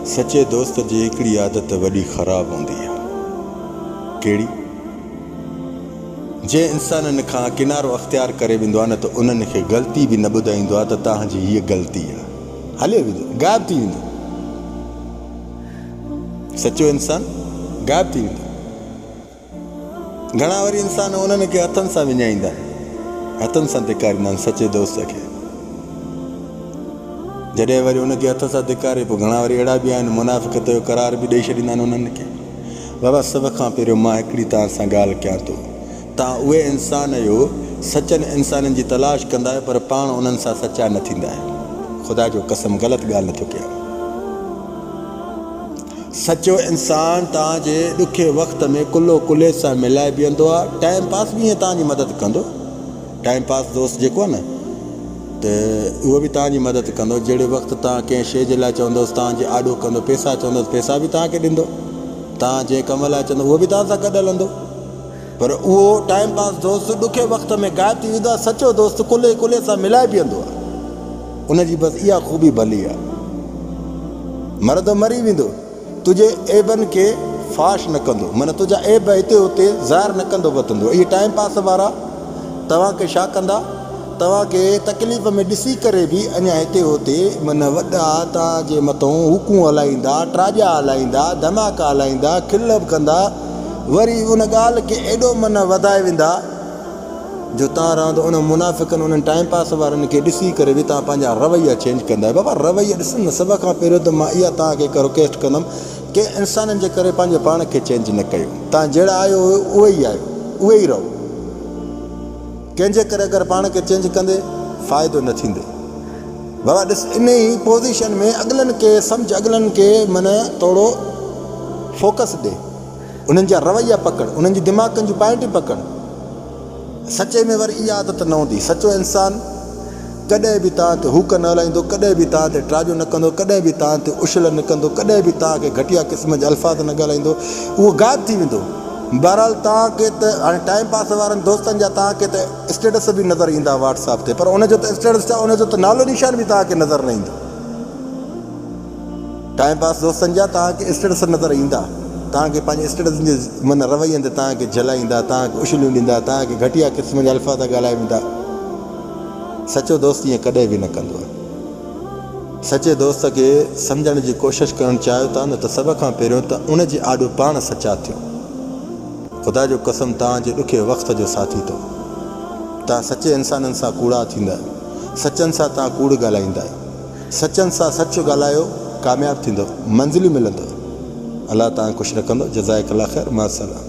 सच्चे दोस्त जी हिकिड़ी आदत वॾी ख़राबु हूंदी आहे। कहिड़ी? जे इंसाननि खां किनारो अख़्तियार करे वेंदो आहे न त उन्हनि खे ग़लती बि न ॿुधाईंदो आहे त तव्हांजी हीअ ग़लती आहे, हले वेंदो, गाइब थी वेंदो। सचो इंसान गाइब थी वेंदो। घणा वरी इंसान उन्हनि खे हथनि सां विञाईंदा आहिनि, हथनि सां धिकारींदा आहिनि सचे दोस्त खे। जॾहिं वरी उनखे हथ सां धिकारे पोइ घणा वरी अहिड़ा बि आहिनि मुनाफ़िक़त जो करार बि ॾेई छॾींदा आहिनि उन्हनि खे। बाबा सभ खां पहिरियों मां हिकिड़ी तव्हां सां ॻाल्हि कयां थो, तव्हां उहे इंसान आहियो सचनि इंसाननि जी तलाश कंदा आहियो पर पाण उन्हनि सां सचा न थींदा आहियो। ख़ुदा जो कसम ग़लति ॻाल्हि नथो कयां। सचो इंसान तव्हांजे ॾुखे वक़्त में कुल्लो कुल्ले सां मिलाए बीहंदो आहे, टाइम पास बि ईअं तव्हांजी मदद कंदो। टाइम पास दोस्त जेको आहे न त उहो बि तव्हांजी मदद कंदो। जहिड़े वक़्तु तव्हां कंहिं शइ जे लाइ चवंदोसि तव्हांजे आॾो कंदो, पैसा चवंदोसि पैसा बि तव्हांखे ॾींदो, तव्हां जंहिं कम लाइ चवंदो उहो बि तव्हां सां गॾु हलंदो। पर उहो टाइम पास दोस्त ॾुखे वक़्त में गाइब थी वेंदो आहे। सचो दोस्त कुल्ले कुल्ले सां मिलाए बीहंदो आहे। उनजी बसि इहा ख़ूबी भली आहे। मर्द मरी वेंदो, तुंहिंजे ऐबनि खे फाश न कंदो, माना तुंहिंजा ऐब हिते हुते ज़ाहिर न कंदो वतंदो। इहे टाइम पास वारा तव्हांखे छा कंदा, तव्हांखे तकलीफ़ में ॾिसी करे बि अञा हिते हुते माना वॾा तव्हांजे मथां हुकूं हलाईंदा, ट्राजा हलाईंदा, धमाका हलाईंदा, खिल बि कंदा, वरी उन ॻाल्हि खे एॾो माना वधाए वेंदा जो तव्हां रहंदो उन मुनाफ़िक़नि उन्हनि टाइम पास वारनि खे ॾिसी करे बि तव्हां पंहिंजा रवैया चेंज कंदा आहियो। बाबा रवैया ॾिसो न, सभ खां पहिरियों त मां इहा तव्हांखे हिकु रिक्वेस्ट कंदुमि कि इंसाननि जे करे पंहिंजे पाण खे चेंज न कयो। तव्हां जहिड़ा आहियो उहे ई आहियो, उहे ई रहो। कंहिंजे करे अगरि पाण खे चेंज कंदे फ़ाइदो न थींदे। बाबा ॾिस, इन ई पोज़ीशन में अॻिलनि खे सम्झ, अॻिलनि खे माना थोरो फोकस ॾे, उन्हनि जा रवैया पकड़, उन्हनि जी दिमाग़नि जूं पॉइंटियूं पकड़। सचे में वरी इहा आदत न हूंदी। सचो इंसान कॾहिं बि तव्हां ते हुक न हलाईंदो, कॾहिं बि तव्हां ते ट्राजो न कंदो, कॾहिं बि तव्हां ते उछल न कंदो, कॾहिं बि तव्हांखे घटिया क़िस्म जा अल्फाज़ न ॻाल्हाईंदो। उहो गाइब थी वेंदो। बहरहाल तव्हांखे त हाणे टाइम पास वारनि दोस्तनि जा तव्हांखे त स्टेटस बि नज़र ईंदा व्हाट्सएप ते, पर उनजो त स्टेटस आहे, उनजो त नालो निशान बि तव्हांखे नज़र न ईंदो। टाइम पास दोस्तनि जा तव्हांखे स्टेटस नज़र ईंदा, तव्हांखे पंहिंजे स्टेटस जे माना रवैयनि ते तव्हांखे जलाईंदा, तव्हांखे उछलियूं ॾींदा, तव्हांखे घटिया क़िस्म जा अल्फाज़ ॻाल्हाए वेंदा। सचो दोस्त ईअं कॾहिं बि न कंदो आहे। सचे दोस्त खे सम्झण जी कोशिशि करणु चाहियो था न त सभ खां पहिरियों त उनजे आॾो पाण सचा थियो। ख़ुदा जो कसम तव्हांजे ॾुखे वक़्त जो साथी अथव। तव्हां सचे इंसाननि सां कूड़ा थींदा आहियो, सचनि सां तव्हां कूड़ ॻाल्हाईंदा आहियो। सचनि सां सच ॻाल्हायो, कामयाबु थींदो, मंज़िलियूं मिलंदव। अलाह तव्हां ख़ुशि रखंदो। जज़ाकल्लाह ख़ैर, मां सलाम।